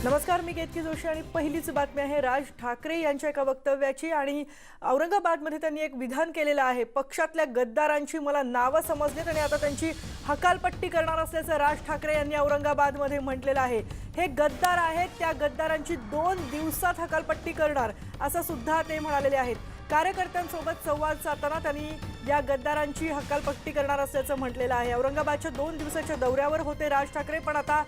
नमस्कार, मी केतकी जोशी आणि पहिलीच बातमी आहे राज ठाकरे यांच्या एका वक्तव्याची। आणि औरंगाबादमध्ये त्यांनी एक विधान केलेलं आहे। पक्षातल्या गद्दारांची मला नावं समजलेत आणि आता त्यांची हकालपट्टी करणार असल्याचं राज ठाकरे यांनी औरंगाबादमध्ये म्हटलेलं आहे। हे गद्दार आहेत, त्या गद्दारांची 2 दिवसात हकालपट्टी करणार असं सुद्धा ते म्हणालेले आहेत। कार्यकर्त्यांसोबत संवाद साधताना त्यांनी या गद्दारांची हकालपट्टी करणार असल्याचं म्हटलेलं आहे। औरंगाबादच्या 2 दिवसाच्या दौऱ्यावर होते राज ठाकरे, पण आता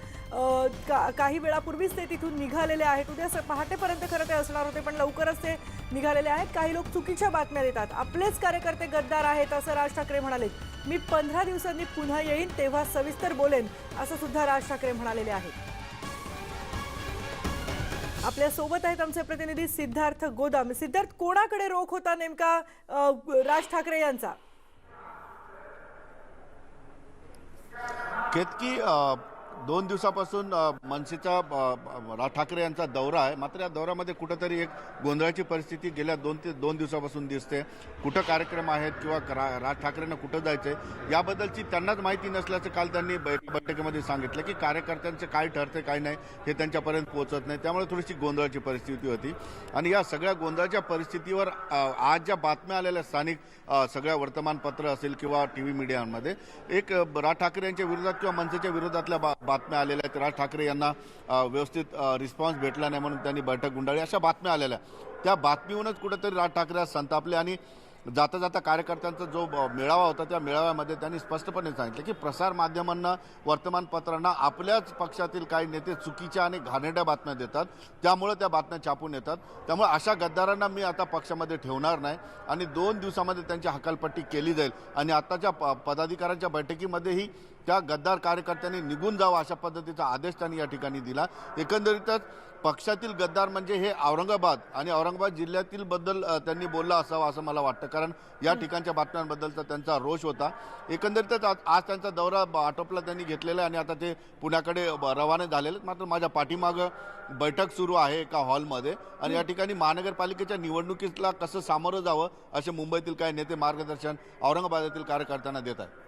काही वेळापूर्वीच ते तिथून निघालेले आहेत। उद्या पहाटेपर्यंत खरं ते असणार होते, पण लवकरच ते निघालेले आहेत। काही लोक चुकीच्या बातम्या देतात, आपलेच कार्यकर्ते गद्दार आहेत असं राज ठाकरे म्हणाले। मी 15 दिवसांनी पुन्हा येईन तेव्हा सविस्तर बोलेन असं सुद्धा राज ठाकरे म्हणालेले आहेत। आपल्या सोबत आहेत आमचे प्रतिनिधी सिद्धार्थ गोदाम। सिद्धार्थ, कोणाकडे रोख होता नेमका राज ठाकरे यांचा? केतकी 2 दिवसापासून मनसेचा राज ठाकरे यांचा दौरा आहे। मात्र या दौऱ्यामध्ये कुठेतरी एक गोंधळाची परिस्थिती गेल्या 2 दिवसापासून दिसते। कुठं कार्यक्रम आहेत किंवा राज ठाकरेंना कुठं जायचंय याबद्दलची त्यांनाच माहिती नसल्याचं काल त्यांनी बैठकीमध्ये सांगितलं की कार्यकर्त्यांचं काय ठरते काय नाही हे त्यांच्यापर्यंत पोहोचत नाही, त्यामुळे थोडीशी गोंधळाची परिस्थिती होती। आणि या सगळ्या गोंधळाच्या परिस्थितीवर आज ज्या बातम्या आलेल्या स्थानिक सगळ्या वर्तमानपत्र असेल किंवा टीव्ही मीडियामध्ये एक राज ठाकरे यांच्या विरोधात किंवा मनसेच्या विरोधातल्या बातम्या आलेल्या आहेत। राज ठाकरे यांना व्यवस्थित रिस्पॉन्स भेटला नाही म्हणून त्यांनी बैठक गुंडाळली, अशा बातम्या आलेल्या। त्या बातमीहूनच कुठेतरी राज ठाकरे आज संतापले आणि जाता जाता कार्यकर्त्यांचा जो मेळावा होता त्या मेळाव्यामध्ये त्यांनी स्पष्टपणे सांगितलं की प्रसार माध्यमांना वर्तमानपत्रांना आपल्याच पक्षातील काही नेते चुकीच्या आणि घाणेरड्या बातम्या देतात, त्यामुळे त्या बातम्या छापून येतात। त्यामुळे अशा गद्दारांना मी आता पक्षामध्ये ठेवणार नाही आणि 2 दिवसामध्ये त्यांची हकालपट्टी केली जाईल। आणि आताच्या पदाधिकाऱ्यांच्या बैठकीमध्येही त्या गद्दार कार्यकर्त्यांनी निघून जावं अशा पद्धतीचा आदेश त्यांनी या ठिकाणी दिला। एकंदरीतच पक्षातील गद्दार म्हणजे हे औरंगाबाद आणि औरंगाबाद जिल्ह्यातील बद्दल त्यांनी बोलला असावा असं मला वाटतं, कारण या ठिकाणच्या बातम्यांबद्दलचा त्यांचा रोष होता। एकंदरीतच आज त्यांचा दौरा आटोपला त्यांनी घेतलेला आहे आणि आता ते पुण्याकडे रवाने झालेले। मात्र माझ्या पाठीमागं बैठक सुरू आहे एका हॉलमध्ये आणि या ठिकाणी महानगरपालिकेच्या निवडणुकीला कसं सामोरं जावं असे मुंबईतील काही नेते मार्गदर्शन औरंगाबादेतील कार्यकर्त्यांना देत आहेत।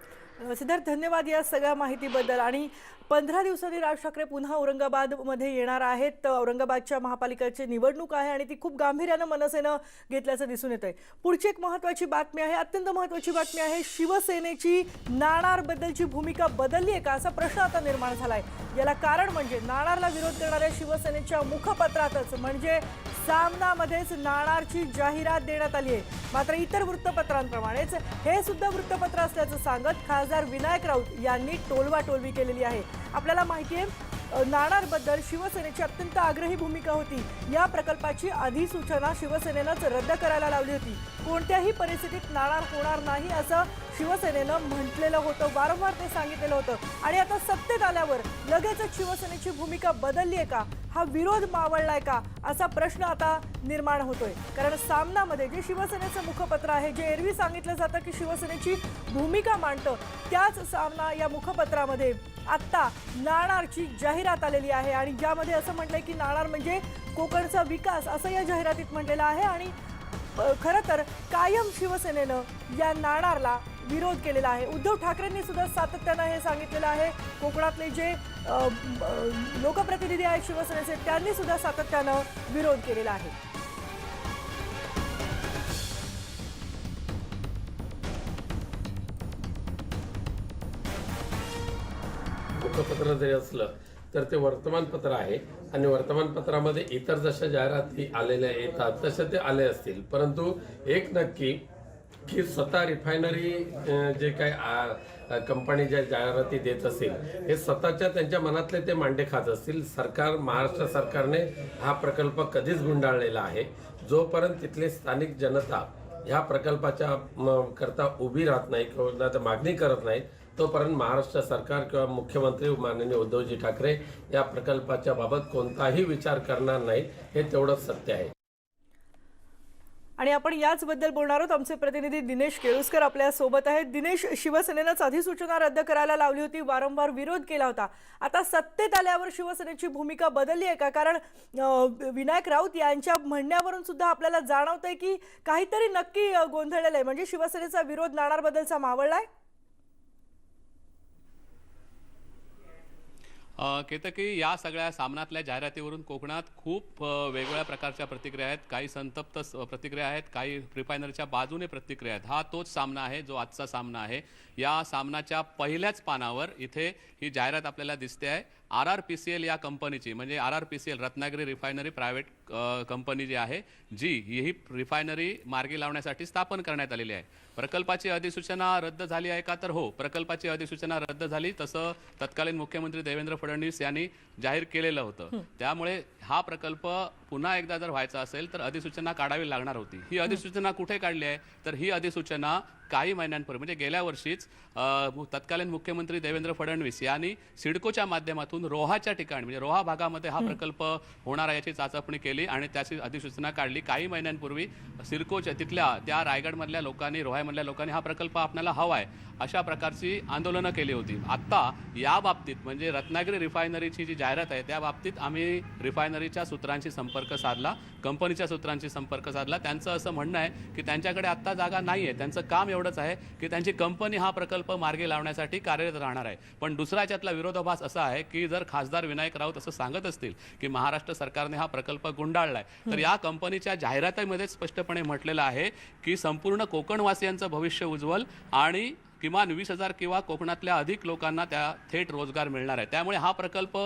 सिद्धार्थ, धन्यवाद या सगळ्या माहितीबद्दल। आणि 15 दिवसांनी राज ठाकरे पुन्हा औरंगाबादमध्ये येणार आहेत। औरंगाबादच्या महापालिकेची निवडणूक आहे आणि ती खूप गांभीर्यानं मनसेनं घेतल्याचं दिसून येतंय। पुढची एक महत्त्वाची बातमी आहे, अत्यंत महत्त्वाची बातमी आहे। शिवसेनेची नाणारबद्दलची भूमिका बदलली आहे का असा प्रश्न आता निर्माण झालाय। याला कारण म्हणजे नाणारला विरोध करणाऱ्या शिवसेनेच्या मुखपत्रातच म्हणजे सामनामध्येच नाणारची जाहिरात देण्यात आली आहे। मात्र इतर वृत्तपत्रांप्रमाणेच हे सुद्धा वृत्तपत्र असल्याचं सांगत खासदार विनायक राऊत यांनी टोलवाटोलवी केलेली आहे। आपल्याला माहिती आहे नाणारबद्दल शिवसेनेची अत्यंत आग्रही भूमिका होती। या प्रकल्पाची अधिसूचना शिवसेनेनंच रद्द करायला लावली होती। कोणत्याही परिस्थितीत नाणार होणार नाही असं शिवसेनेनं म्हटलेलं होतं, वारंवार ते सांगितलेलं होतं। आणि आता सत्तेत आल्यावर लगेचच शिवसेनेची भूमिका बदलली आहे का, हा विरोध मावळलाय का असा प्रश्न आता निर्माण होतोय। कारण सामनामध्ये जे शिवसेनेचं मुखपत्र आहे, जे एरवी सांगितलं जातं की शिवसेनेची भूमिका मांडतं, त्याच सामना या मुखपत्रामध्ये आत्ता नाणारची जाहिरात आलेली आहे आणि ज्यामध्ये असं म्हटलंय की नाणार म्हणजे कोकणचा विकास असं या जाहिरातीत म्हटलेलं आहे। आणि खरं तर कायम शिवसेनेनं या नाणारला विरोध केलेला आहे। उद्धव ठाकरेंनी सुद्धा सातत्यानं हे सांगितलेलं आहे। कोकणातले जे लोकप्रतिनिधी आहेत शिवसेनेचे त्यांनी सुद्धा सातत्यानं विरोध केलेला आहे। मुखपत्र जरी असलं तर ते वर्तमानपत्र आहे आणि वर्तमानपत्रामध्ये इतर जशा जाहिराती आलेल्या येतात तसे ते आले असतील, परंतु एक नक्की की स्वतः रिफायनरी जे काही कंपनी ज्या जाहिराती देत असेल हे स्वतःच्या त्यांच्या मनातले ते मांडे खात असतील। महाराष्ट्र सरकारने हा प्रकल्प कधीच गुंडाळलेला आहे। जोपर्यंत तिथले स्थानिक जनता ह्या प्रकल्पाच्या करता उभी राहत नाही किंवा मागणी करत नाही तोपर्यंत महाराष्ट्र सरकार किंवा मुख्यमंत्री माननीय उद्धवजी ठाकरे या प्रकल्पाच्या बाबत कोणताही विचार करणार नाही, हे तेवढंच सत्य आहे। आणि आपण याचबद्दल बोलणार आहोत। आमचे प्रतिनिधी दिनेश केळुसकर आपल्या सोबत आहेत। दिनेश, शिवसेनेनंच अधिसूचना रद्द करायला लावली होती, वारंवार विरोध केला होता। आता सत्तेत आल्यावर शिवसेनेची भूमिका बदलली आहे का? कारण विनायक राऊत यांच्या म्हणण्यावरून सुद्धा आपल्याला जाणवतंय की काहीतरी नक्की गोंधळलेलं आहे, म्हणजे शिवसेनेचा विरोध नाणारबद्दलचा मावळलाय। केतकी, या सगळ्या सामनातल्या जाहिरातीवरून कोकणात खूप वेगवेगळ्या प्रकारच्या प्रतिक्रिया आहेत. काही संतप्त प्रतिक्रिया आहेत, काही रिफायनरीच्या बाजूने प्रतिक्रिया आहेत. हा तोच सामना आहे जो आजचा सामना आहे. या सामनाच्या पहिल्याच पानावर इथे ही जाहिरात आपल्याला दिसते आहे. RRPCL या कंपनीची, म्हणजे RRPCL Ratnagiri refinery private company जी आहे, जी ही रिफायनरी मार्गी लावण्यासाठी स्थापन करण्यात आलेली आहे. प्रकल्पाची अधिसूचना रद्द झाली आहे का? तर हो, प्रकल्पाची अधिसूचना रद्द झाली. तसं तत्कालीन मुख्यमंत्री देवेंद्र फडणवीस यांनी जाहीर केलेलं होतं. त्यामुळे हा प्रकल्प पुन्हा एकदा जर व्हायचा असेल तर अधिसूचना काढावी लागणार होती. ही अधिसूचना कुठे काढली आहे? तर ही अधिसूचना काही महिन्यांपूर्वी, म्हणजे गेल्या वर्षीच तत्कालीन मुख्यमंत्री देवेंद्र फडणवीस यांनी सिडकोच्या माध्यमातून रोहाच्या ठिकाणी, म्हणजे रोहा भागामध्ये हा प्रकल्प होणार आहे याची चाचपणी केली आणि त्याची अधिसूचना काढली. काही महिन्यांपूर्वी सिडकोच्या तिथल्या त्या रायगडमधल्या लोकांनी, रोहामधल्या लोकांनी हा प्रकल्प आपल्याला हवा आहे अशा प्रकारची आंदोलनं केली होती. आत्ता या बाबतीत, म्हणजे रत्नागिरी रिफायनरीची जी जाहिरात आहे त्या बाबतीत आम्ही रिफायनरीच्या सूत्रांशी संपर्क साधला, कंपनीच्या सूत्रांशी संपर्क साधला. त्यांचं असं म्हणणं आहे की त्यांच्याकडे आत्ता जागा नाही आहे. त्यांचं काम एवढंच आहे की त्यांची कंपनी हा प्रकल्प मार्गी लावण्यासाठी कार्यरत राहणार आहे. पण दुसरा याच्यातला विरोधाभास असा आहे की जर खासदार विनायक राऊत असं सांगत असतील की महाराष्ट्र सरकारने हा प्रकल्प गुंडाळलाय, तर या कंपनीच्या जाहिरातीमध्ये स्पष्टपणे म्हटलेलं आहे की संपूर्ण कोकणवासियांचं भविष्य उज्ज्वल आणि किमान 20,000 किंवा कोकणातल्या अधिक लोकांना त्या थेट रोजगार मिळणार आहे. त्यामुळे हा प्रकल्प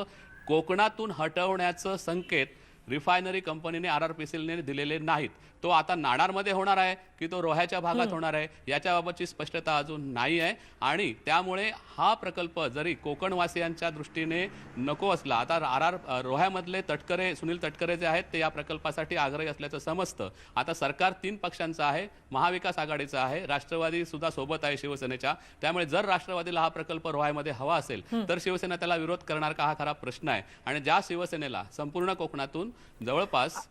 कोकणातून हटवण्याचं संकेत रिफायनरी कंपनीने RRPCLने दिलेले नाहीत. तो आता नाणारमध्ये होणार आहे की तो रोह्याच्या भागात होणार आहे याच्याबाबतची स्पष्टता अजून नाही आहे. आणि त्यामुळे हा प्रकल्प जरी कोकणवासियांच्या दृष्टीने नको असला, आता रोह्यामधले तटकरे, सुनील तटकरे जे आहेत ते या प्रकल्पासाठी आग्रही असल्याचं समजतं. आता सरकार 3 पक्षांचं आहे, महाविकास आघाडीचं आहे, राष्ट्रवादी सुद्धा सोबत आहे शिवसेनेच्या. त्यामुळे जर राष्ट्रवादीला हा प्रकल्प रोह्यामध्ये हवा असेल तर शिवसेना त्याला विरोध करणार का, हा खरा प्रश्न आहे. आणि ज्या शिवसेनेला संपूर्ण कोकणातून जवळपास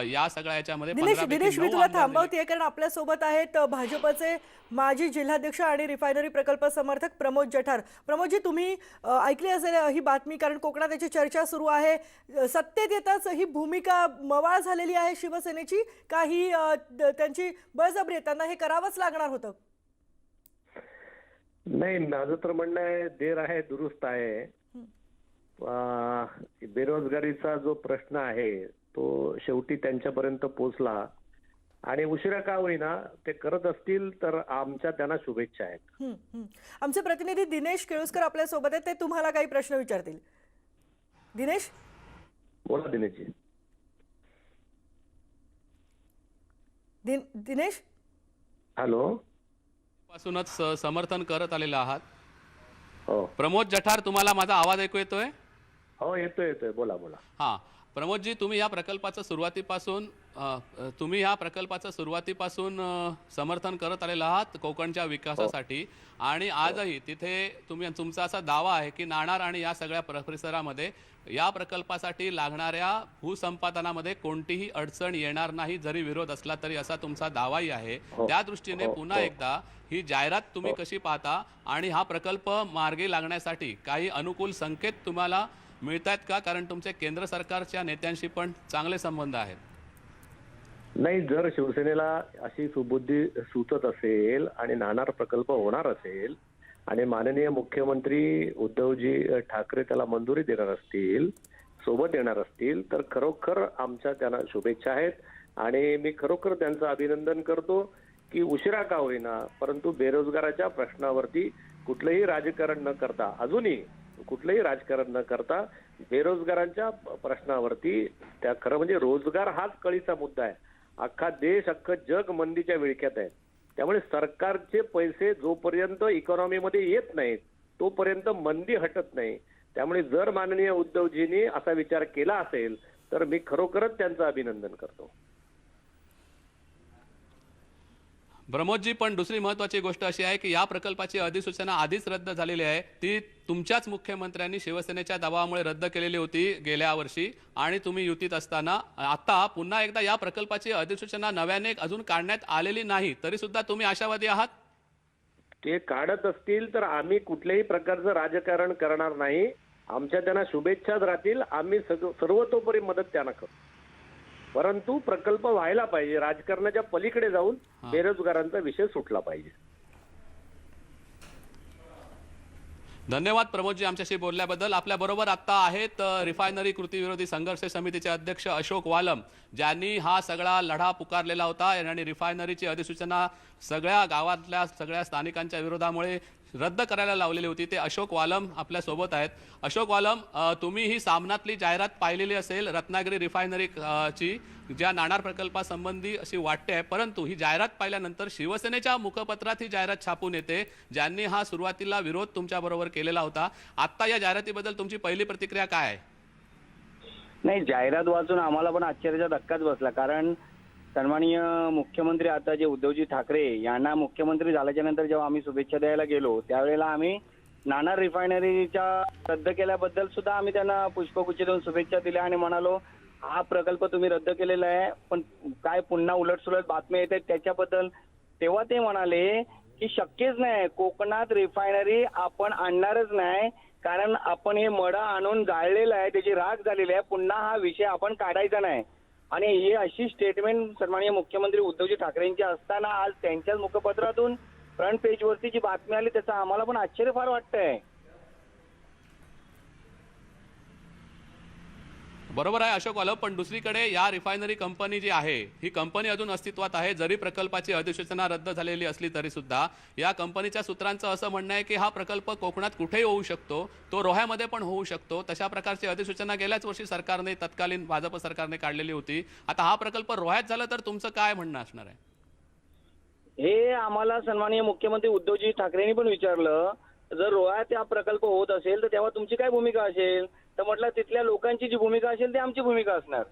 या सगळ्या याच्यामध्ये दिनेश, मी तुला थांबवतेय कारण आपल्या सोबत आहेत भाजपचे माजी जिल्हाध्यक्ष आणि रिफायनरी प्रकल्प समर्थक प्रमोद जठार. प्रमोदजी, तुम्ही ऐकली असेल ही बातमी, कारण कोकणात याची चर्चा सुरू आहे. सत्तेत येताच ही भूमिका मवाळ झालेली आहे शिवसेनेची का ही त्यांची बळजबरी आहे, त्यांना हे करावंच लागणार होतं? नाही, माझं तर म्हणणं आहे देर आहे दुरुस्त आहे. बेरोजगारीचा जो प्रश्न आहे तो शेवटी त्यांच्यापर्यंत पोहोचला आणि उशिरा का होईना ते करत असतील तर आमच्या त्यांना शुभेच्छा आहेत. आमचे प्रतिनिधी दिनेश केळुसकर आपल्या सोबत आहेत, ते तुम्हाला काही प्रश्न विचारतील. दिनेश, बोला दिनेशजी. दिनेश, हॅलो. पासूनच समर्थन करत आलेलं आहात. हो प्रमोद जठार, तुम्हाला माझा आवाज ऐकू येतोय? हो, येतोय, बोला बोला. हां, प्रमोदजी, तुम्ही या प्रकल्पाचं सुरुवातीपासून समर्थन करत आलेला आहात कोकणच्या विकासासाठी. आणि आजही तिथे तुमचा असा दावा आहे की नाणार आणि या सगळ्या परिसरामध्ये या प्रकल्पासाठी लागणाऱ्या भूसंपादनामध्ये कोणतीही अडचण येणार नाही, जरी विरोध असला तरी, असा तुमचा दावाही आहे. त्या दृष्टीने पुन्हा एकदा ही जाहिरात तुम्ही कशी पाहता आणि हा प्रकल्प मार्गी लागण्यासाठी काही अनुकूल संकेत तुम्हाला मिळतात का? कारण तुमचे केंद्र सरकारच्या नेत्यांशी पण चांगले संबंध आहेत. नाही, जर शिवसेनेला अशी सुबुद्धी सुचत असेल आणि नाणार प्रकल्प होणार असेल आणि माननीय मुख्यमंत्री उद्धवजी ठाकरे त्याला मंजुरी देणार असतील, सोबत येणार असतील, तर खरोखर आमच्या त्यांना शुभेच्छा आहेत. आणि मी खरोखर त्यांचं अभिनंदन करतो की उशिरा का होईना परंतु बेरोजगाराच्या प्रश्नावरती कुठलंही राजकारण न करता, अजूनही कुठलंही राजकारण न करता बेरोजगारांच्या प्रश्नावरती, त्या खरं म्हणजे रोजगार हाच कळीचा मुद्दा आहे. अख्खा देश, अख्खं जग मंदीच्या विळख्यात आहे. त्यामुळे सरकारचे पैसे जोपर्यंत इकॉनॉमीमध्ये येत नाहीत तोपर्यंत मंदी हटत नाही. त्यामुळे जर माननीय उद्धवजींनी असा विचार केला असेल तर मी खरोखरच त्यांचं अभिनंदन करतो. प्रमोदजी, पण दुसरी महत्वाची गोष्ट अशी आहे की या प्रकल्पाची अधिसूचना आधीच रद्द झालेली आहे. ती तुमच्याच मुख्यमंत्र्यांनी शिवसेनेच्या दबावामुळे रद्द केलेली होती गेल्या वर्षी आणि तुम्ही युतीत असताना. आता पुन्हा एकदा या प्रकल्पाची अधिसूचना नव्याने अजून काढण्यात आलेली नाही, तरी सुद्धा तुम्ही आशावादी आहात? ते काढत असतील तर आम्ही कुठल्याही प्रकारचं राजकारण करणार नाही. आमच्या त्यांना शुभेच्छाच राहतील. आम्ही सर्वतोपरी मदत त्यांना करू. परंतु प्रकल्प व्हायला पाहिजे. राजकारणाच्या पलीकडे जाऊन बेरोजगारांचा विषय सुटला पाहिजे. धन्यवाद प्रमोदजी आमच्याशी बोलल्याबद्दल. आपल्या बरोबर आता आहेत रिफायनरी कृती विरोधी संघर्ष समितीचे अध्यक्ष अशोक वालम, ज्यांनी हा सगळा लढा पुकारलेला होता आणि रिफायनरीची अधिसूचना सगळ्या गावातल्या सगळ्या स्थानिकांच्या विरोधामुळे रद्द करायला लावलेली होती. ते अशोक वालम आपल्या सोबत आहेत. अशोक वालम, तुम्ही ही सामनातली जाहिरात पाहिलेली असेल रत्नागिरी रिफायनरी ची, ज्या नाणार प्रकल्पासंबंधी अशी वाटते आहे, परंतु ही जाहिरात पाहिल्यानंतर शिवसेनेच्या मुखपत्रात ही जाहिरात छापून येते, ज्यांनी हा सुरुवातीला विरोध तुमच्या बरोबर केलेला होता. आता या जाहिरातीबद्दल तुमची पहिली प्रतिक्रिया काय आहे? नाही, जाहिरात वाचून आम्हाला पण आश्चर्याचा धक्काच बसला. कारण सन्माननीय मुख्यमंत्री आता जे उद्धवजी ठाकरे यांना मुख्यमंत्री झाल्याच्या नंतर जेव्हा आम्ही शुभेच्छा द्यायला गेलो त्यावेळेला आम्ही नाणार रिफायनरीच्या रद्द केल्याबद्दल सुद्धा आम्ही त्यांना पुष्पगुच्छ देऊन शुभेच्छा दिल्या आणि म्हणालो हा प्रकल्प तुम्ही रद्द केलेला आहे, पण काय पुन्हा उलटसुलट बातम्या येत आहेत त्याच्याबद्दल. तेव्हा ते म्हणाले की शक्यच नाही, कोकणात रिफायनरी आपण आणणारच नाही, कारण आपण हे मडा आणून जाळलेलं आहे, त्याची राख झालेली आहे, पुन्हा हा विषय आपण काढायचा नाही. आणि ही अशी स्टेटमेंट सन्माननीय मुख्यमंत्री उद्धवजी ठाकरेंची असताना आज त्यांच्याच मुखपत्रातून फ्रंट पेजवरती जी बातमी आली त्याचं आम्हाला पण आश्चर्य फार वाटतंय. बरोबर आहे अशोक वालम, पण दुसरीकडे या रिफायनरी कंपनी जी आहे ही कंपनी अजून अस्तित्वात आहे. जरी प्रकल्पाची अधिसूचना रद्द झालेली असली तरी सुद्धा या कंपनीच्या सूत्रांचं असं म्हणणं आहे की हा प्रकल्प कोकणात कुठेही होऊ शकतो, तो रोह्यामध्ये पण होऊ शकतो. तशा प्रकारची अधिसूचना गेल्याच वर्षी सरकारने, तत्कालीन भाजप सरकारने काढलेली होती. आता हा प्रकल्प रोह्यात झाला तर तुमचं काय म्हणणं असणार आहे? हे आम्हाला सन्माननीय मुख्यमंत्री उद्धवजी ठाकरेंनी पण विचारलं, जर रोह्यात हा प्रकल्प होत असेल तर तेव्हा तुमची काय भूमिका असेल? तर म्हटलं तिथल्या लोकांची जी भूमिका असेल ती आमची भूमिका असणार.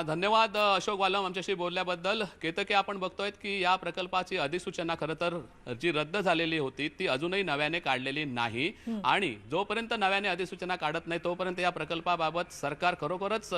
धन्यवाद अशोक वालम आमच्याशी बोलल्याबद्दल. केतके, आपण बघतोय की या प्रकल्पाची अधिसूचना खरं तर जी रद्द झालेली होती ती अजूनही नव्याने काढलेली नाही आणि जोपर्यंत नव्याने अधिसूचना काढत नाही तोपर्यंत या प्रकल्पाबाबत सरकार खरोखरच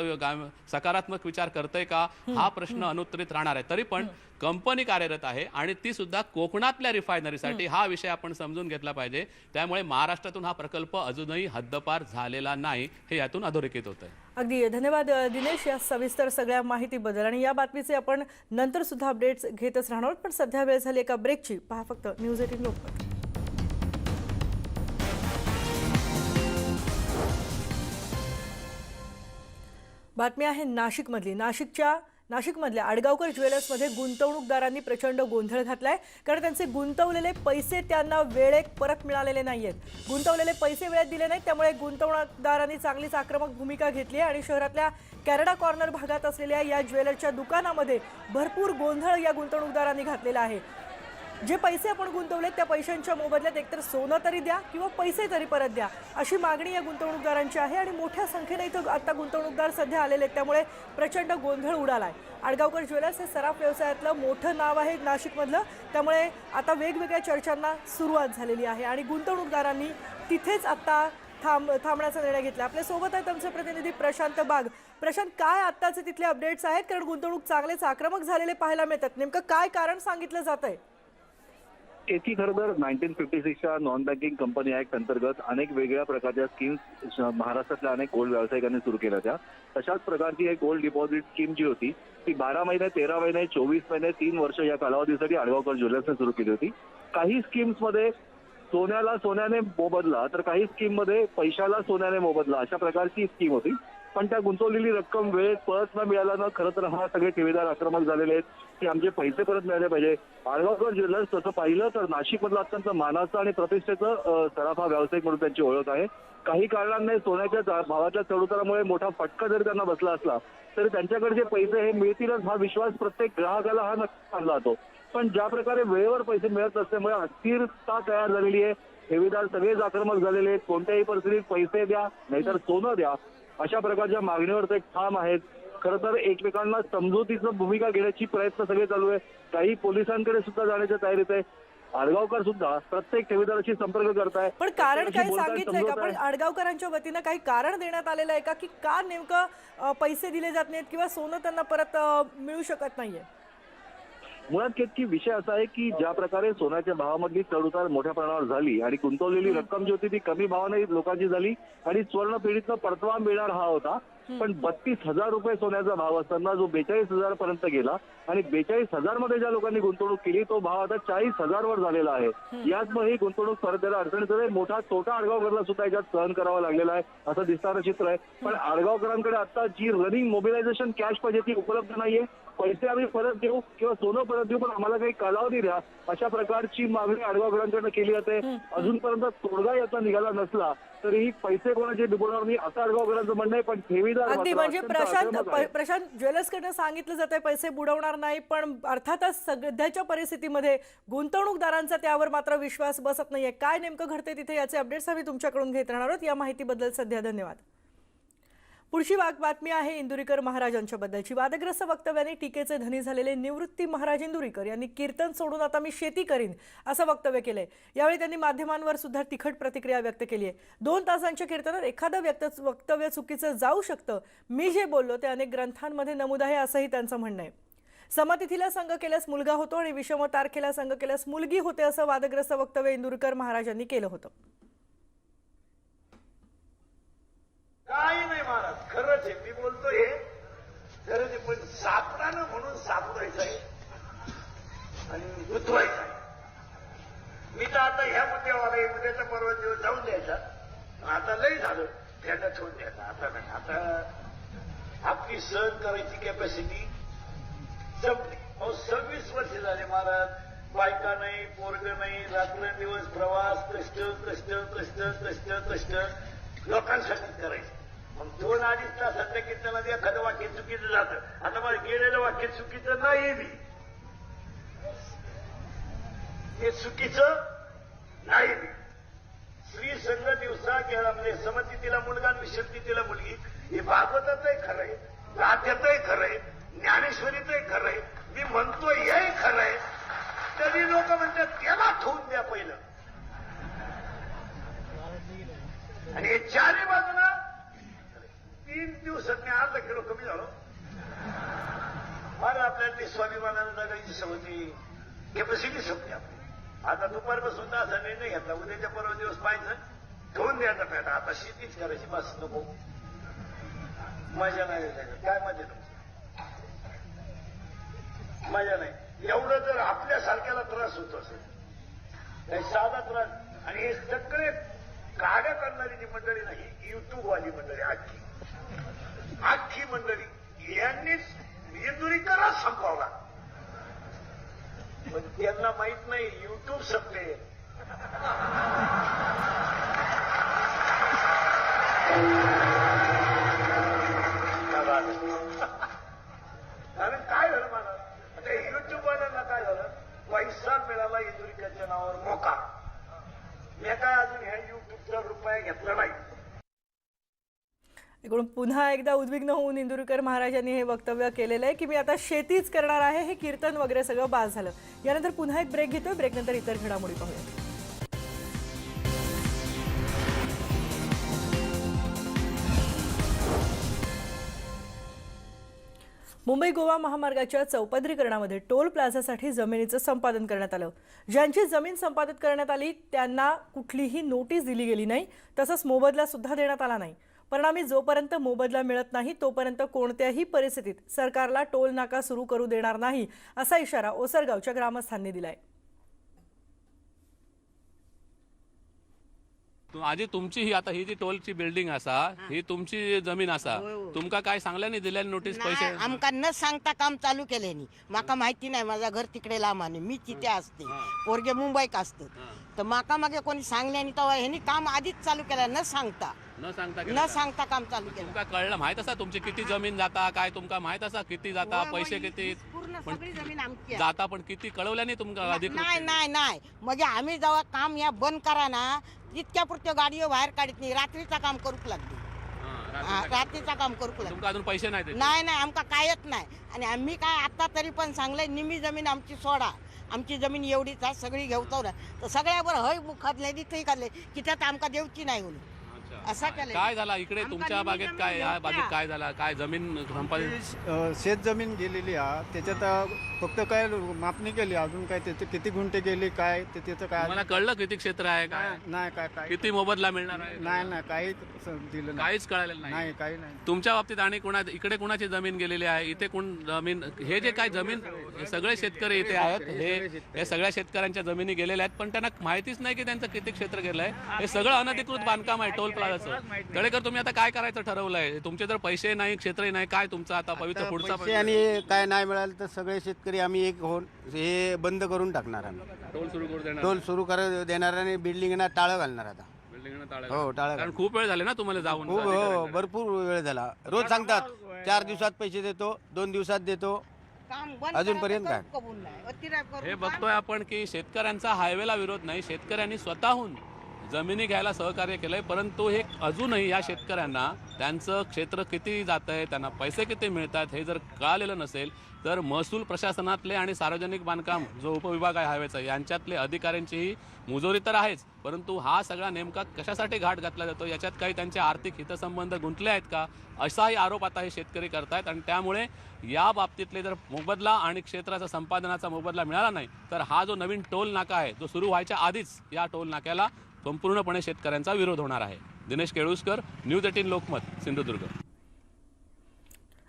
सकारात्मक विचार करतंय का हा प्रश्न अनुत्तरित राहणार आहे. तरी पण कंपनी कार्यरत आहे आणि ती सुद्धा कोकणातल्या रिफायनरीसाठी, हा विषय आपण समजून घेतला पाहिजे. त्यामुळे महाराष्ट्रातून हा प्रकल्प अजूनही हद्दपार झालेला नाही हे यातून अधोरेखित होत आहे. अगदी धन्यवाद दिनेश या सविस्तर सगळ्या माहितीबद्दल. आणि या बातमीचे आपण नंतर सुद्धा अपडेट्स घेतच राहणार आहोत, पण सध्या वेळ झाली एका ब्रेकची. पहा फक्त न्यूज 18 लोकमत. बातमी आहे नाशिकमधली. नाशिकमधल्या आडगावकर ज्वेलर्समध्ये गुंतवणूकदारांनी प्रचंड गोंधळ घातलाय, कारण त्यांचे गुंतवलेले पैसे त्यांना वेळेत परत मिळालेले नाहीयेत. गुंतवलेले पैसे वेळेत दिले नाहीत, त्यामुळे गुंतवणूकदारांनी चांगलीच आक्रमक भूमिका घेतली आहे आणि शहरातल्या कॅनडा कॉर्नर भागात असलेल्या या ज्वेलरच्या दुकानामध्ये भरपूर गोंधळ या गुंतवणूकदारांनी घातलेला आहे. जे पैसे आपण गुंतवले त्या पैशांच्या मोबदल्यात एकतर सोनं तरी द्या किंवा पैसे तरी परत द्या, अशी मागणी या गुंतवणूकदारांची आहे. आणि मोठ्या संख्येने इथं आता गुंतवणूकदार सध्या आलेले आहेत, त्यामुळे प्रचंड गोंधळ उडालाय. आडगावकर ज्वेलर्स हे सराफ व्यवसायातलं मोठं नाव आहे नाशिकमधलं, त्यामुळे आता वेगवेगळ्या चर्चांना सुरुवात झालेली आहे आणि गुंतवणूकदारांनी तिथेच आता थांबण्याचा निर्णय घेतला. आपल्या सोबत आहेत आमचे प्रतिनिधी प्रशांत बाग. प्रशांत, काय आत्ताचे तिथले अपडेट्स आहेत? कारण गुंतवणूक चांगलेच आक्रमक झालेले पाहायला मिळतात. नेमकं काय कारण सांगितलं जात आहे? येथे खरं तर 1956च्या नॉन बँकिंग कंपनी ऍक्ट अंतर्गत अनेक वेगळ्या प्रकारच्या स्कीम्स महाराष्ट्रातल्या अनेक गोल्ड व्यावसायिकांनी सुरू केल्या होत्या. तशाच प्रकारची एक गोल्ड डिपॉझिट स्कीम जी होती ती 12 महिने, 13 महिने, 24 महिने, 3 वर्ष या कालावधीसाठी आडगावकर ज्वेलर्सने सुरू केली होती. काही स्कीम्समध्ये सोन्याला सोन्याने मोबदला तर काही स्कीममध्ये पैशाला सोन्याने मोबदला अशा प्रकारची स्कीम होती. पण त्या गुंतवलेली रक्कम वेळेत परत न मिळाल्यानं खरं तर हा सगळे ठेवीदार आक्रमक झालेले आहेत की आमचे पैसे परत मिळाले पाहिजे. आडगावकर ज्वेलर्स तसं पाहिलं तर नाशिकमधलं अत्यंत मानाचं आणि प्रतिष्ठेचं सराफा व्यावसायिक म्हणून त्यांची ओळख आहे. काही कारणांनी सोन्याच्या भावाच्या चढउतारामुळे मोठा फटका जरी त्यांना बसला असला तरी त्यांच्याकडे जे पैसे हे मिळतीलच हा विश्वास प्रत्येक ग्राहकाला हा नक्की आणला जातो. पण ज्या प्रकारे वेळेवर पैसे मिळत नसल्यामुळे अस्थिरता तयार झालेली आहे. ठेवीदार सगळेच आक्रमक झालेले आहेत. कोणत्याही परिस्थितीत पैसे द्या नाहीतर सोनं द्या अशा प्रकारच्या मागणीवर ते ठाम आहेत. खरं तर एकमेकांना समजुतीचं भूमिका घेण्याची प्रयत्न सगळे चालू आहे. काही पोलिसांकडे सुद्धा जाण्याच्या तयारीत आहे. आडगावकर सुद्धा प्रत्येक ठेवीदाराशी संपर्क करताय. पण कारण काही सांगितलंय का? पण आडगावकरांच्या वतीनं काही कारण देण्यात आलेलं आहे का नेमकं पैसे दिले जात नाहीत किंवा सोनं त्यांना परत मिळू शकत नाहीये? मुळात केतकी विषय असा आहे की ज्या प्रकारे सोन्याच्या भावामधली चढउतार मोठ्या प्रमाणावर झाली आणि गुंतवलेली रक्कम जी होती ती कमी भावाने लोकांची झाली आणि स्वर्ण पिढीतनं परतवा मिळणार हा होता. पण 32,000 रुपये सोन्याचा भाव असताना जो 42,000 पर्यंत गेला आणि 42,000 मध्ये ज्या लोकांनी गुंतवणूक केली तो भाव आता 40,000 वर झालेला आहे. याचमुळे ही गुंतवणूक परत द्यायला अडचणीत आहे. मोठा तोटा आडगावकरला सुद्धा याच्यात सहन करावा लागलेला आहे असं दिसणारं चित्र आहे. पण आडगावकरांकडे आता जी रनिंग मोबिलायझेशन कॅश पाहिजे ती उपलब्ध नाहीये. पैसे आम्ही परत देऊ किंवा सोनं परत देऊ पण आम्हाला काही कालावधी द्या अशा प्रकारची मागणी आडगावकरांकडनं केली जाते. अजूनपर्यंत तोडगा याचा निघाला नसला तरीही पैसे कोणाचे डुबवणार नाही असं आडगावकरांचं म्हणणं आहे. पण ठेवीदार अगदी मात्र म्हणजे अत्यंत आक्रमक आहे. प्रशांत ज्वेलर्सकडनं सांगितलं जात आहे पैसे बुडवणार नाही, पण अर्थातच सध्याच्या परिस्थितीमध्ये गुंतवणूकदारांचा त्यावर मात्र विश्वास बसत नाहीये. काय नेमकं घडते तिथे याचे अपडेट्स आम्ही तुमच्याकडून घेत राहणार आहोत. या माहितीबद्दल सध्या धन्यवाद. पुढची बातमी आहे इंदुरीकर महाराजांच्या बद्दलची. वादग्रस्त वक्तव्याने टीकेचे धनी झालेले निवृत्ती महाराज इंदुरीकर यांनी कीर्तन सोडून आता मी शेती करीन असं वक्तव्य केलंय. यावेळी त्यांनी माध्यमांवर सुद्धा तिखट प्रतिक्रिया व्यक्त केली आहे. 2 तासांच्या कीर्तनात एखादं वक्तव्य चुकीचं जाऊ शकतं. मी जे बोललो ते अनेक ग्रंथांमध्ये नमूद आहे असंही त्यांचं म्हणणं आहे. समतिथीला संघ केल्यास मुलगा होतो आणि विषम तारखेला संघ केल्यास मुलगी होते असं वादग्रस्त वक्तव्य इंदुरीकर महाराजांनी केलं होतं. काही नाही महाराज, खरंच आहे. मी बोलतोय खरंच आहे, पण सापडानं म्हणून सापडायचं आहे आणि गुंतवायचं आहे. मी तर आता ह्या मुद्द्यावाला उद्याचा परवा दिवस जाऊन द्यायचा. आता लई झालं त्याचा ठेवून द्यायचा. आता नाही, आता आपली सहन करायची कॅपॅसिटी संपली. 26 वर्ष झाले महाराज. बायका नाही, पोरग नाही, रात्रंदिवस प्रवास, कष्ट कष्ट कष्ट कष्ट कष्ट लोकांसाठीच करायचं. मग 2-2.5 तासाच्या कीर्तनात एखादं वाक्य चुकीचं जातं. आता मला गेलेलं वाक्य चुकीचं नाही, मी हे चुकीचं नाही. मी श्री संघ दिवसा म्हणजे समतिथीला मुलगा आणि विषमतिथीला मुलगी हे भागवताचंही खरंय, गाथ्याचंही खरंय, ज्ञानेश्वरीचंही खरंय. मी म्हणतो हेही खरंय. तरी लोक म्हणतात त्याला ठेवून द्या पहिलं. आणि हे चारही बाजूला 3 दिवसात मी अर्धा किलो कमी झालो. फार आपल्याला स्वाभिमानानं जगायची सवयी कॅपॅसिटी संपली आपली. आता दुपारपासून असा निर्णय घेतला उद्याच्या परवा दिवस पाहिजे ठेवून द्यायचा पेटा. आता शेतीच करायची बस, नको मजा नाही. काय मजा तुमची? मजा नाही. एवढं जर आपल्यासारख्याला त्रास होत असेल काही साधा त्रास. आणि हे सगळे गाड्या करणारी जी मंडळी नाही, युट्यूबवाली मंडळी, आखी मंडळी यांनीच इंदुरीकरच संपवला. पण त्यांना माहित नाही युट्यूब संपले. कारण काय झालं मला आता युट्यूबवाल्यांना काय झालं, पैसा मिळाला इंदुरीकरच्या नावावर मोका. मी काय अजून ह्या युट्यूबचा रुपया घेतला नाही. इकडून पुन्हा एकदा उद्विग्न होऊन इंदुरीकर महाराजांनी हे वक्तव्य केलेलं आहे की मी आता शेतीच करणार आहे. हे कीर्तन वगैरे सगळं बास झालं. यानंतर पुन्हा एक ब्रेक घेतोय. ब्रेकनंतर इतर घडामोडी पाहूया. मुंबई गोवा महामार्गाच्या चौपदरीकरणामध्ये टोल प्लाझासाठी जमिनीचं संपादन करण्यात आलं. ज्यांची जमीन संपादित करण्यात आली त्यांना कुठलीही नोटीस दिली गेली नाही, तसंच मोबदला सुद्धा देण्यात आला नाही. परिणामी जोपर्यंत मोबदला मिळत नाही तोपर्यंत कोणत्याही परिस्थितीत सरकारला टोल नाका सुरू करू देणार नाही असा इशारा ओसरगावच्या ग्रामस्थांनी दिलाय. आधी तुमची ही आता ही जी टोलची बिल्डिंग असा ही तुमची जमीन असा, तुमका काय सांगल्यानी दिल्यानी नोटीस पैसे? आमका न सांगता काम चालू केल्यानी. माका माहिती नाही, माझा घर तिकडे लांब आहे, मी तिथे असते, पोरगे मुंबईत असतं. तर माका मागे कोणी सांगल्यानी तेव्हा ह्यांनी काम आधीच चालू केलं न सांगता काम चालू केलं. तुमका कळलं माहित असा तुमची किती जमीन जाता काय? तुमका माहित असा किती जाता, पैसे किती पूर्ण सगळी जमीन आमची आहे. जाता, पण किती कळवल्याने तुमका अधिकृत? नाही मग आम्ही जेव्हा काम या बंद करा ना तितक्या पुरत्या गाडीवर बाहेर काढत नाही. रात्रीचा काम करूक लागली. रात्रीचा काम करूक लागली. तुमका अजून पैसे नाही? नाही आमका कायच नाही. आणि आम्ही काय आता तरी पण सांगलंय निम्मी जमीन आमची सोडा. आमची जमीन एवढीच आहे, सगळी घेऊतो ना. तर सगळ्यावर हय मुखातले तिथेही काढले की त्यात आमका देवची नाही होईल असा केलं. काय झाला इकडे तुमच्या बागेत? काय या बागेत काय झाला? काय जमीन संपादित शेत जमीन गेलेली आहे त्याच्यात फक्त काय मापणी केली, अजून काय त्याचे किती गुंठे गेले काय ते त्याचं काय मला कळलं किती क्षेत्र आहे काय नाही काय काय किती मोबदला मिळणार आहे नाही काही दिलं नाही. काहीच कळालेलं नाही नाही काही नाही. तुमच्या बाबतीत आणि इकडे कोणाची जमीन गेलेली आहे, इथे कोण जमीन, हे जे काय जमीन, हे सगळे शेतकरी इथे आहेत, हे सगळ्या शेतकऱ्यांच्या जमिनी गेलेल्या आहेत, पण त्यांना माहितीच नाही की त्यांचं किती क्षेत्र गेलं आहे. हे सगळं अनधिकृत बांधकाम आहे टोल प्लाझाचं. तळेकर, तुम्ही आता काय करायचं ठरवलंय? तुमचे जर पैसे नाही, क्षेत्रही नाही, काय तुमचा आता पवित्र पुढचा पैसे आणि काय नाही मिळालं तर सगळे शेतकरी आम्ही एक होऊन हे बंद करून टाकणार. आम्ही टोल सुरू करू देणार? टोल सुरू कर देणार आणि बिल्डिंगना टाळं घालणार आता. बिल्डिंगना टाळं? हो टाळं कारण खूप वेळ झाले ना तुम्हाला जाऊन. खूप हो भरपूर वेळ झाला. रोज सांगतात 4 दिवसात पैसे देतो, 2 दिवसात देतो, काम बंद अजूनपर्यंत करायचं काय? कबूल नाही. अतिरेक करून हे बघतोय आपण की शेतकऱ्यांचा हायवेला विरोध नाही, शेतकऱ्यांनी स्वतःहून जमिनी घ्यायला सहकार्य केलंय, परंतु हे अजूनही या शेतकऱ्यांना त्यांचं क्षेत्र किती जात आहे, त्यांना पैसे किती मिळतात हे जर कळालेलं नसेल तर महसूल प्रशासनातले आणि सार्वजनिक बांधकाम जो उपविभाग आहे हायवेचा यांच्यातले अधिकाऱ्यांचीही मुजोरी तर आहेच, परंतु हा सगळा नेमका कशासाठी घाट घातला जातो, याच्यात काही त्यांचे आर्थिक हितसंबंध गुंतले आहेत का, असाही आरोप आता हे शेतकरी करतायत. आणि त्यामुळे या बाबतीतले जर मोबदला आणि क्षेत्राचा संपादनाचा मोबदला मिळाला नाही तर हा जो नवीन टोल नाका आहे जो सुरू व्हायच्या आधीच या टोल नाक्याला संपूर्णपणे शेतकऱ्यांचा विरोध होणार आहे. दिनेश केळुसकर, न्यूज 18 लोकमत, सिंधुदुर्ग.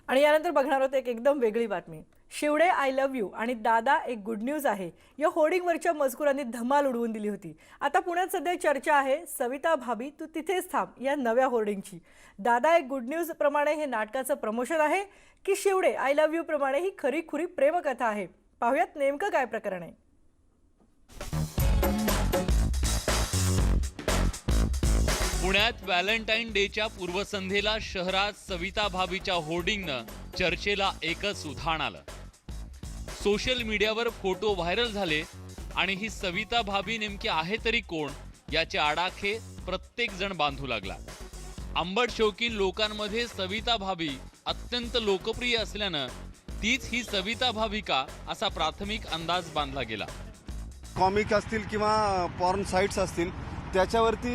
आणि यानंतर बघणार आहोत एक एकदम वेगळी बातमी. शिवडे आय लव्ह यू आणि दादा एक गुड न्यूज आहे या होर्डिंगवरच्या मजकुरांनी धमाल उडवून दिली होती. आता पुण्यात सध्या चर्चा आहे सविता भाभी तू तिथेच थांब या नव्या होर्डिंगची. दादा एक गुड न्यूज प्रमाणे हे नाटकाचं प्रमोशन आहे की शिवडे आय लव्ह यू प्रमाणे ही खरी खुरी प्रेमकथा आहे? पाहुयात नेमकं काय प्रकरण आहे. पुण्यात व्हॅलेंटाईन डेच्या पूर्वसंध्येला शहरात सविता भाभीच्या होर्डिंगनं चर्चेला एकच उधाण आलं. सोशल मीडियावर फोटो व्हायरल झाले आणि ही सविता भाभी नेमकी आहे तरी कोण याचे आडाखे प्रत्येक जण बांधू लागला. आंबट शौकीन लोकांमध्ये सविता भाभी अत्यंत लोकप्रिय असल्यानं तीच ही सविता भाभी का असा प्राथमिक अंदाज बांधला गेला. कॉमिक असतील किंवा पॉर्न साईट्स असतील त्याच्यावरती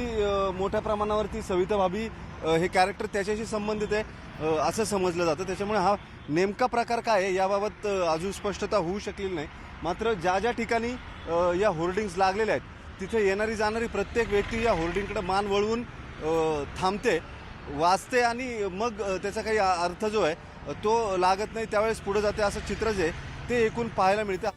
मोठ्या प्रमाणावरती सविता भाभी हे कॅरेक्टर त्याच्याशी संबंधित आहे असं समजलं जातं. त्याच्यामुळे हा नेमका प्रकार काय आहे याबाबत अजून स्पष्टता होऊ शकलेली नाही. मात्र ज्या ज्या ठिकाणी या होर्डिंग्स लागलेल्या आहेत तिथे येणारी जाणारी प्रत्येक व्यक्ती या होर्डिंगकडे मान वळवून थांबते, वाचते आणि मग त्याचा काही अर्थ जो आहे तो लागत नाही, त्यावेळेस पुढे जाते असं चित्र जे ते एकूण पाहायला मिळतं.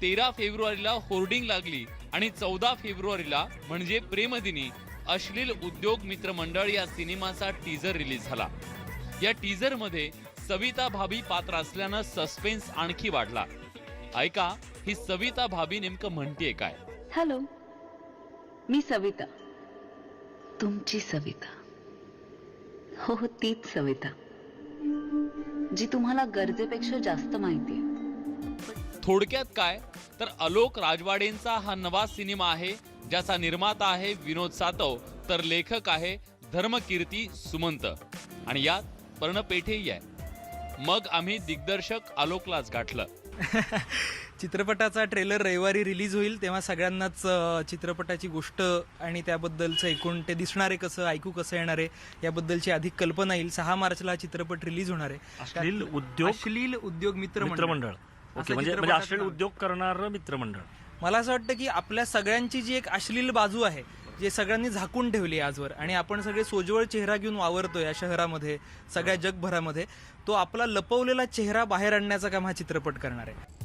13 फेब्रुवारीला होर्डिंग लागली आणि 14 फेब्रुवारीला म्हणजे प्रेमदिनी अश्लील उद्योग मित्र मंडळ या सिनेमाचा टीजर रिलीज झाला. या टीजर मध्ये सविता भाभी पात्र असल्यानं सस्पेन्स आणखी वाढला. ऐका ही सविता भाभी नेमकं म्हणतेय काय. हॅलो, मी सविता, तुमची सविता. हो हो तीच सविता जी तुम्हाला गरजेपेक्षा जास्त माहिती आहे. थोडक्यात काय तर आलोक राजवाडेंचा हा नवा सिनेमा आहे ज्याचा निर्माता आहे विनोद सातव तर लेखक आहे धर्मकीर्ती सुमंत आणि यात पर्णपेठेही आहे. मग आम्ही दिग्दर्शक आलोकलाच गाठलं. चित्रपटाचा ट्रेलर रविवारी रिलीज होईल तेव्हा सगळ्यांनाच चित्रपटाची गोष्ट आणि त्याबद्दलचं एकूण ते दिसणार आहे कसं, ऐकू कसं येणार आहे याबद्दलची अधिक कल्पना येईल. 6 मार्चला चित्रपट रिलीज होणार आहे. अश्लील उद्योग मित्रमंडळ. ओके, म्हणजे अश्लील उद्योग करणारं मित्रमंडळ. मला असं वाटतं की आपल्या सगळ्यांची जी एक अश्लील बाजू आहे जे सगळ्यांनी झाकून ठेवली आजवर आणि आपण सगळे सोजवळ चेहरा घेऊन वावरतो या शहरामध्ये सगळ्या जगभरामध्ये, तो आपला लपवलेला चेहरा बाहेर आणण्याचा काम हा चित्रपट करणार आहे.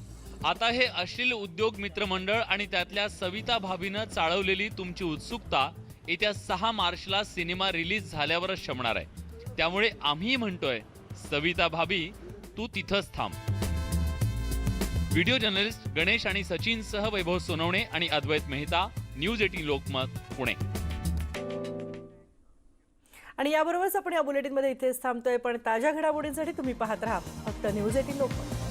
आता हे अश्लील उद्योग मित्रमंडळ आणि त्यातल्या सविता भाभीनं चाळवलेली तुमची उत्सुकता येत्या 6 मार्चला सिनेमा रिलीज झाल्यावरच शमणार आहे. त्यामुळे आम्ही म्हणतोय सविता भाभी तू तिथंच थांब. व्हिडिओ जर्नलिस्ट गणेश आणि सचिन सह वैभव सोनवणे आणि अद्वैत मेहता, न्यूज 18 लोकमत, पुणे. आणि याबरोबरच आपण या बुलेटिनमध्ये इथेच थांबतोय, पण ताज्या घडामोडींसाठी तुम्ही पाहत राहा फक्त न्यूज 18 लोकमत.